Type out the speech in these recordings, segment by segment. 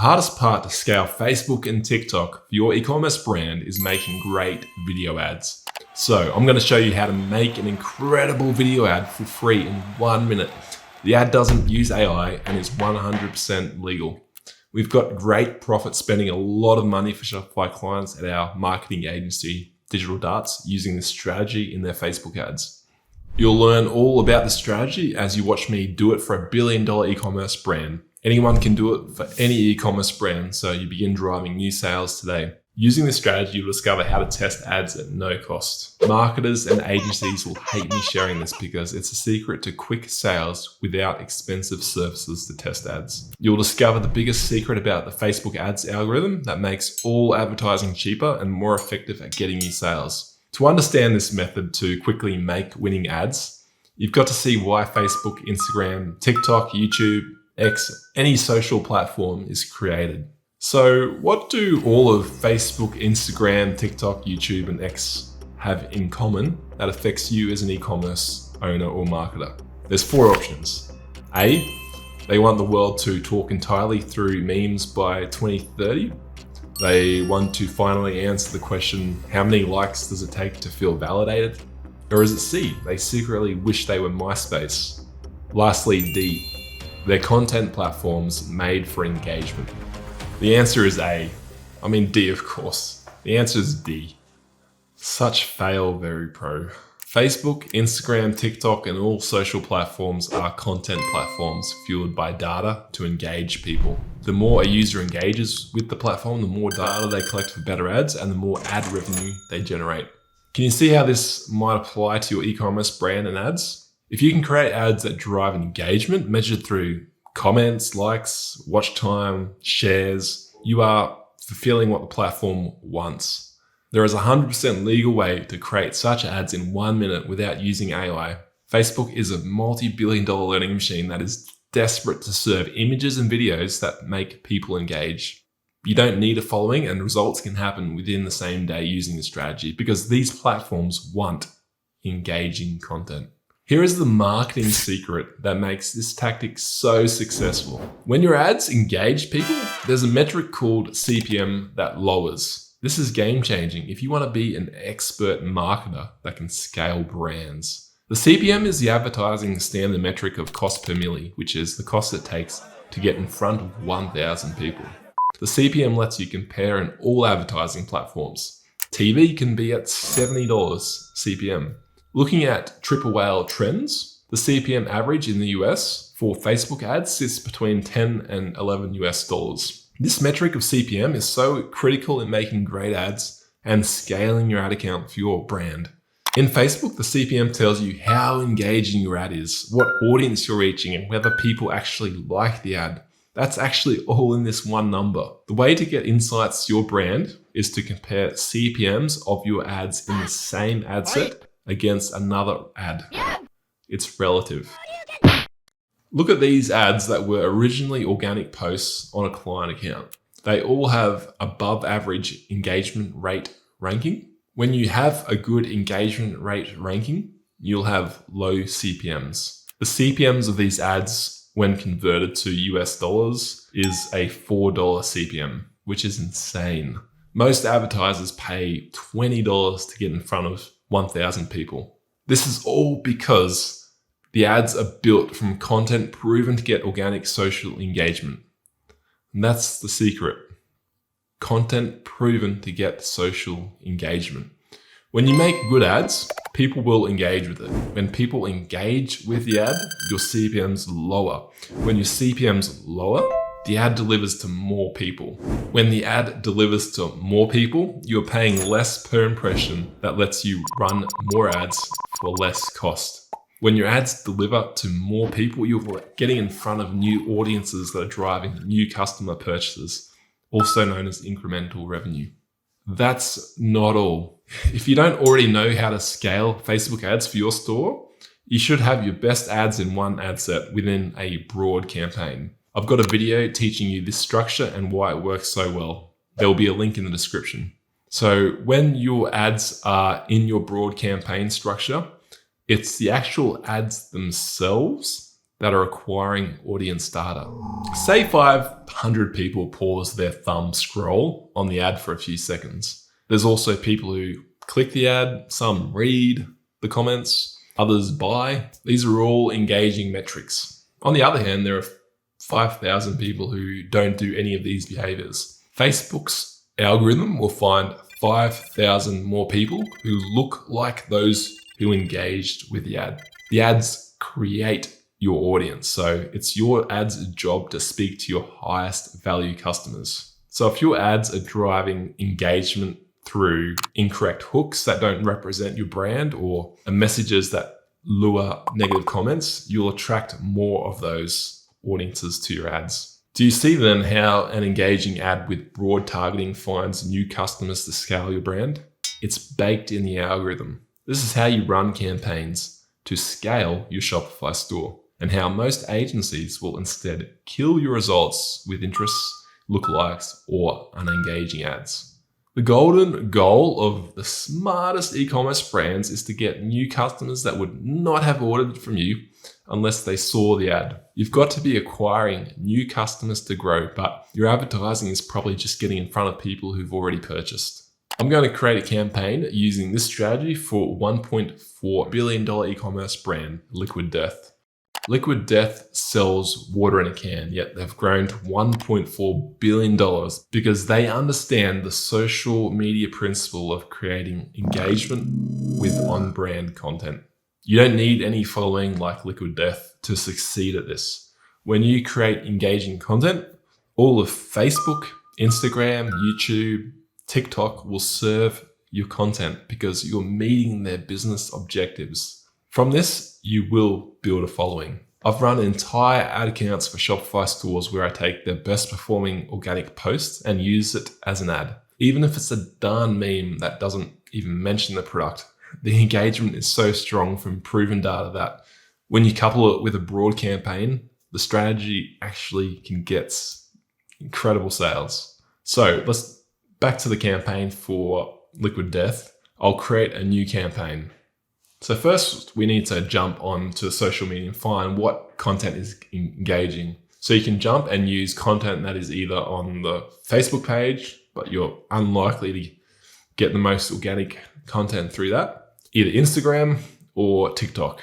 The hardest part to scale Facebook and TikTok for your e-commerce brand is making great video ads. So I'm going to show you how to make an incredible video ad for free in 1 minute. The ad doesn't use AI and is 100% legal. We've got great profit spending a lot of money for Shopify clients at our marketing agency, Digital Darts, using this strategy in their Facebook ads. You'll learn all about the strategy as you watch me do it for a $1 billion e-commerce brand. Anyone can do it for any e-commerce brand, so you begin driving new sales today. Using this strategy, you'll discover how to test ads at no cost. Marketers and agencies will hate me sharing this because it's a secret to quick sales without expensive services to test ads. You'll discover the biggest secret about the Facebook ads algorithm that makes all advertising cheaper and more effective at getting you sales. To understand this method to quickly make winning ads, you've got to see why Facebook, Instagram, TikTok, YouTube, X, any social platform is created. So what do all of Facebook, Instagram, TikTok, YouTube, and X have in common that affects you as an e-commerce owner or marketer? There's 4 options. A, they want the world to talk entirely through memes by 2030. They want to finally answer the question, how many likes does it take to feel validated? Or is it C, they secretly wish they were MySpace? Lastly, D, they're content platforms made for engagement. The answer is A. I mean D, of course. The answer is D. Such fail, very pro. Facebook, Instagram, TikTok, and all social platforms are content platforms fueled by data to engage people. The more a user engages with the platform, the more data they collect for better ads and the more ad revenue they generate. Can you see how this might apply to your e-commerce brand and ads? If you can create ads that drive engagement measured through comments, likes, watch time, shares, you are fulfilling what the platform wants. There is a 100% legal way to create such ads in 1 minute without using AI. Facebook is a multi-billion-dollar learning machine that is desperate to serve images and videos that make people engage. You don't need a following, and results can happen within the same day using the strategy because these platforms want engaging content. Here is the marketing secret that makes this tactic so successful. When your ads engage people, there's a metric called CPM that lowers. This is game changing if you want to be an expert marketer that can scale brands. The CPM is the advertising standard metric of cost per milli, which is the cost it takes to get in front of 1,000 people. The CPM lets you compare in all advertising platforms. TV can be at $70 CPM. Looking at Triple Whale trends, the CPM average in the US for Facebook ads sits between $10 and $11 US. This metric of CPM is so critical in making great ads and scaling your ad account for your brand. In Facebook, the CPM tells you how engaging your ad is, what audience you're reaching, and whether people actually like the ad. That's actually all in this one number. The way to get insights to your brand is to compare CPMs of your ads in the same ad set against another ad. It's relative. Look at these ads that were originally organic posts on a client account. They all have above average engagement rate ranking. When you have a good engagement rate ranking, you'll have low CPMs. The CPMs of these ads when converted to US dollars is a $4 CPM, which is insane. Most advertisers pay $20 to get in front of 1,000 people. This is all because the ads are built from content proven to get organic social engagement. And that's the secret. Content proven to get social engagement. When you make good ads, people will engage with it. When people engage with the ad, your CPM's lower. When your CPM's lower, the ad delivers to more people. When the ad delivers to more people, you're paying less per impression that lets you run more ads for less cost. When your ads deliver to more people, you're getting in front of new audiences that are driving new customer purchases, also known as incremental revenue. That's not all. If you don't already know how to scale Facebook ads for your store, you should have your best ads in one ad set within a broad campaign. I've got a video teaching you this structure and why it works so well. There will be a link in the description. So when your ads are in your broad campaign structure, it's the actual ads themselves that are acquiring audience data. Say 500 people pause their thumb scroll on the ad for a few seconds. There's also people who click the ad, some read the comments, others buy. These are all engaging metrics. On the other hand, there are 5,000 people who don't do any of these behaviors. Facebook's algorithm will find 5,000 more people who look like those who engaged with the ad. The ads create your audience, so it's your ad's job to speak to your highest value customers. So if your ads are driving engagement through incorrect hooks that don't represent your brand or messages that lure negative comments, you'll attract more of those audiences to your ads. Do you see then how an engaging ad with broad targeting finds new customers to scale your brand? It's baked in the algorithm. This is how you run campaigns to scale your Shopify store, and how most agencies will instead kill your results with interests, lookalikes, or unengaging ads. The golden goal of the smartest e-commerce brands is to get new customers that would not have ordered from you unless they saw the ad. You've got to be acquiring new customers to grow, but your advertising is probably just getting in front of people who've already purchased. I'm going to create a campaign using this strategy for $1.4 billion e-commerce brand, Liquid Death. Liquid Death sells water in a can, yet they've grown to $1.4 billion because they understand the social media principle of creating engagement with on-brand content. You don't need any following like Liquid Death to succeed at this. When you create engaging content, all of Facebook, Instagram, YouTube, TikTok will serve your content because you're meeting their business objectives. From this, you will build a following. I've run entire ad accounts for Shopify stores where I take their best performing organic posts and use it as an ad. Even if it's a darn meme that doesn't even mention the product, the engagement is so strong from proven data that when you couple it with a broad campaign, the strategy actually can get incredible sales. So let's back to the campaign for Liquid Death. I'll create a new campaign. So first we need to jump onto social media and find what content is engaging. So you can jump and use content that is either on the Facebook page, but you're unlikely to get the most organic content through that, either Instagram or TikTok.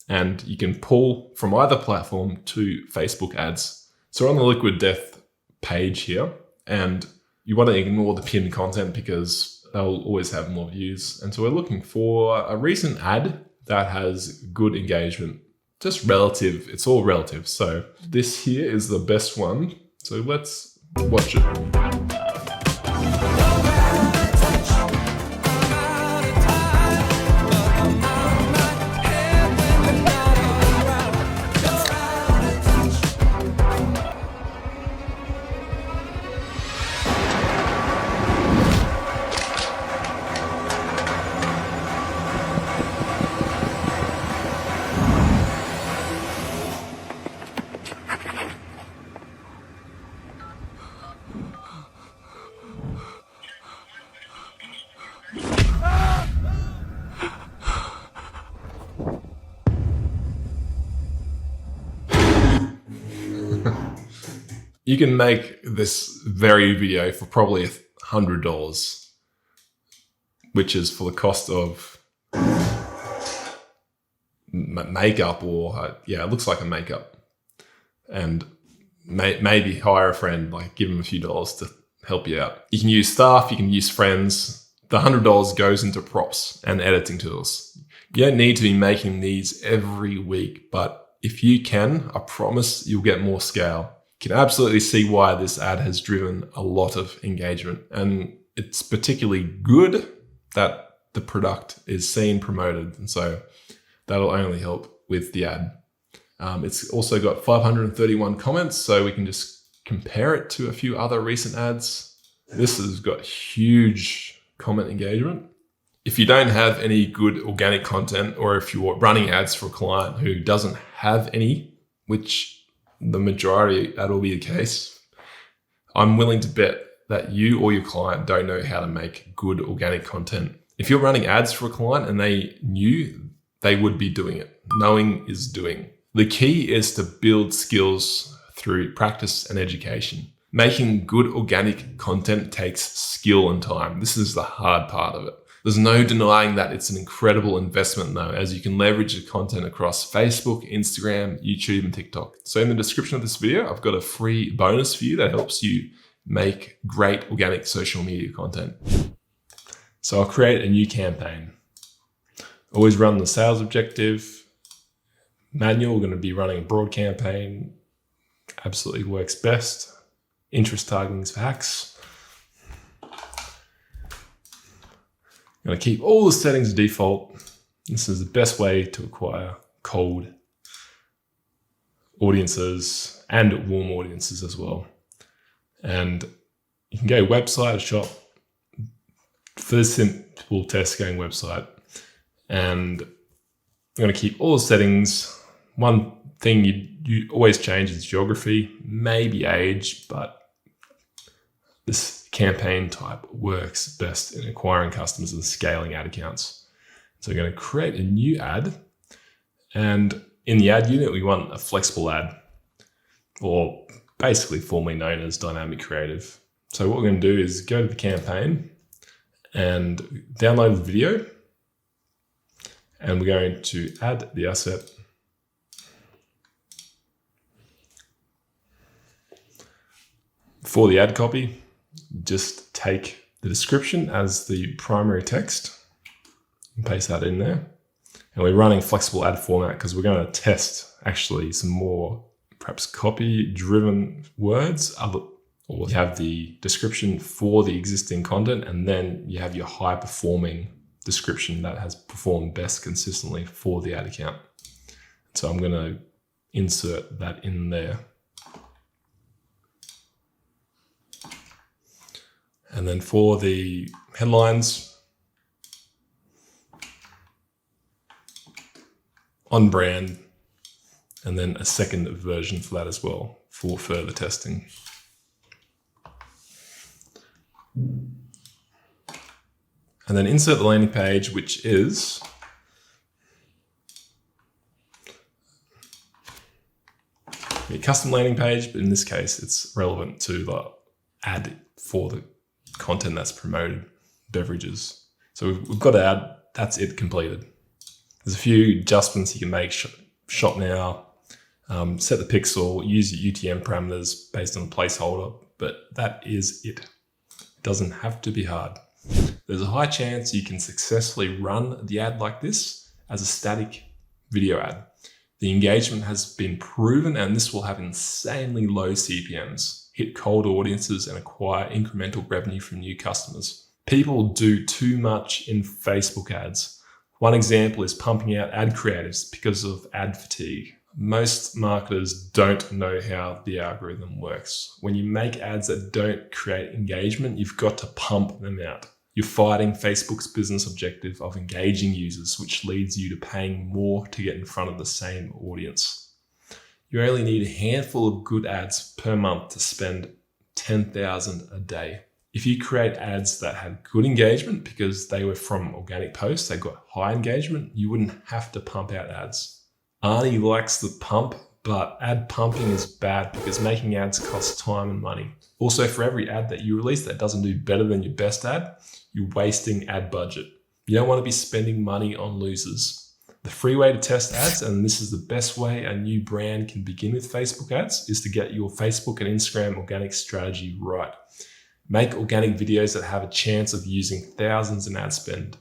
And you can pull from either platform to Facebook ads. So on the Liquid Death page here, and you want to ignore the pinned content because they'll always have more views. And so we're looking for a recent ad that has good engagement. Just relative, it's all relative. So this here is the best one. So let's watch it. You can make this very video for probably $100, which is for the cost of makeup or, yeah, it looks like a makeup. And maybe hire a friend, like give them a few dollars to help you out. You can use staff, you can use friends. The $100 goes into props and editing tools. You don't need to be making these every week, but if you can, I promise you'll get more scale. You can absolutely see why this ad has driven a lot of engagement, and it's particularly good that the product is seen promoted, and so that'll only help with the ad. It's also got 531 comments, so we can just compare it to a few other recent ads. This has got huge comment engagement. If you don't have any good organic content, or if you're running ads for a client who doesn't have any, which the majority, that'll be the case, I'm willing to bet that you or your client don't know how to make good organic content. If you're running ads for a client and they knew, they would be doing it. Knowing is doing. The key is to build skills through practice and education. Making good organic content takes skill and time. This is the hard part of it. There's no denying that it's an incredible investment though, as you can leverage the content across Facebook, Instagram, YouTube, and TikTok. So in the description of this video, I've got a free bonus for you that helps you make great organic social media content. So I'll create a new campaign. Always run the sales objective. Manual, we're going to be running a broad campaign. Absolutely works best. Interest targeting is for hacks. I'm going to keep all the settings default. This is the best way to acquire cold audiences and warm audiences as well. And you can go website, shop, for this simple test going website. And I'm going to keep all the settings. One thing you always change is geography, maybe age, but this campaign type works best in acquiring customers and scaling ad accounts. So we're going to create a new ad, and in the ad unit, we want a flexible ad, or basically formerly known as dynamic creative. So what we're going to do is go to the campaign and download the video, and we're going to add the asset. For the ad copy, just take the description as the primary text and paste that in there. And we're running flexible ad format because we're going to test actually some more perhaps copy driven words, or you have the description for the existing content, and then you have your high performing description that has performed best consistently for the ad account. So I'm going to insert that in there. And then for the headlines, on brand, and then a second version for that as well for further testing. And then insert the landing page, which is a custom landing page, but in this case, it's relevant to the ad for the content that's promoted, beverages. So we've got to add, that's it completed. There's a few adjustments you can make. Shop now, set the pixel, use your UTM parameters based on the placeholder, but that is it. It doesn't have to be hard. There's a high chance you can successfully run the ad like this as a static video ad. The engagement has been proven, and this will have insanely low CPMs. Hit cold audiences and acquire incremental revenue from new customers. People do too much in Facebook ads. One example is pumping out ad creatives because of ad fatigue. Most marketers don't know how the algorithm works. When you make ads that don't create engagement, you've got to pump them out. You're fighting Facebook's business objective of engaging users, which leads you to paying more to get in front of the same audience. You only need a handful of good ads per month to spend $10,000 a day. If you create ads that had good engagement because they were from organic posts, they got high engagement, you wouldn't have to pump out ads. Arnie likes the pump, but ad pumping is bad because making ads costs time and money. Also, for every ad that you release that doesn't do better than your best ad, you're wasting ad budget. You don't want to be spending money on losers. The free way to test ads, and this is the best way a new brand can begin with Facebook ads, is to get your Facebook and Instagram organic strategy right. Make organic videos that have a chance of using thousands in ad spend.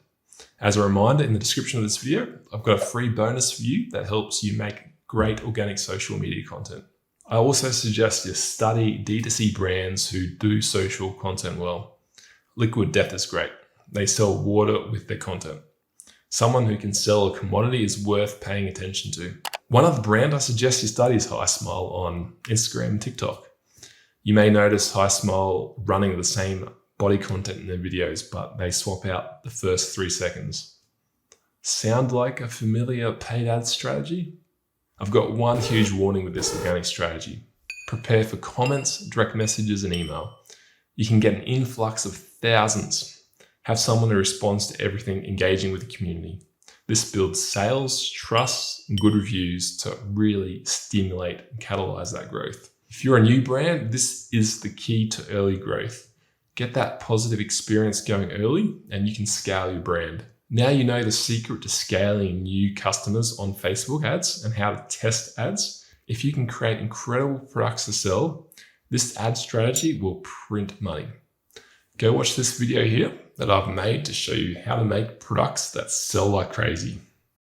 As a reminder, in the description of this video, I've got a free bonus for you that helps you make great organic social media content. I also suggest you study D2C brands who do social content well. Liquid Death is great. They sell water with their content. Someone who can sell a commodity is worth paying attention to. One other brand I suggest you study is HiSmile on Instagram and TikTok. You may notice HiSmile running the same body content in their videos, but they swap out the first 3 seconds. Sound like a familiar paid ad strategy? I've got one huge warning with this organic strategy. Prepare for comments, direct messages, and email. You can get an influx of thousands. Have someone who responds to everything, engaging with the community. This builds sales, trust, and good reviews to really stimulate and catalyze that growth. If you're a new brand, this is the key to early growth. Get that positive experience going early and you can scale your brand. Now you know the secret to scaling new customers on Facebook ads and how to test ads. If you can create incredible products to sell, this ad strategy will print money. Go watch this video here that I've made to show you how to make products that sell like crazy.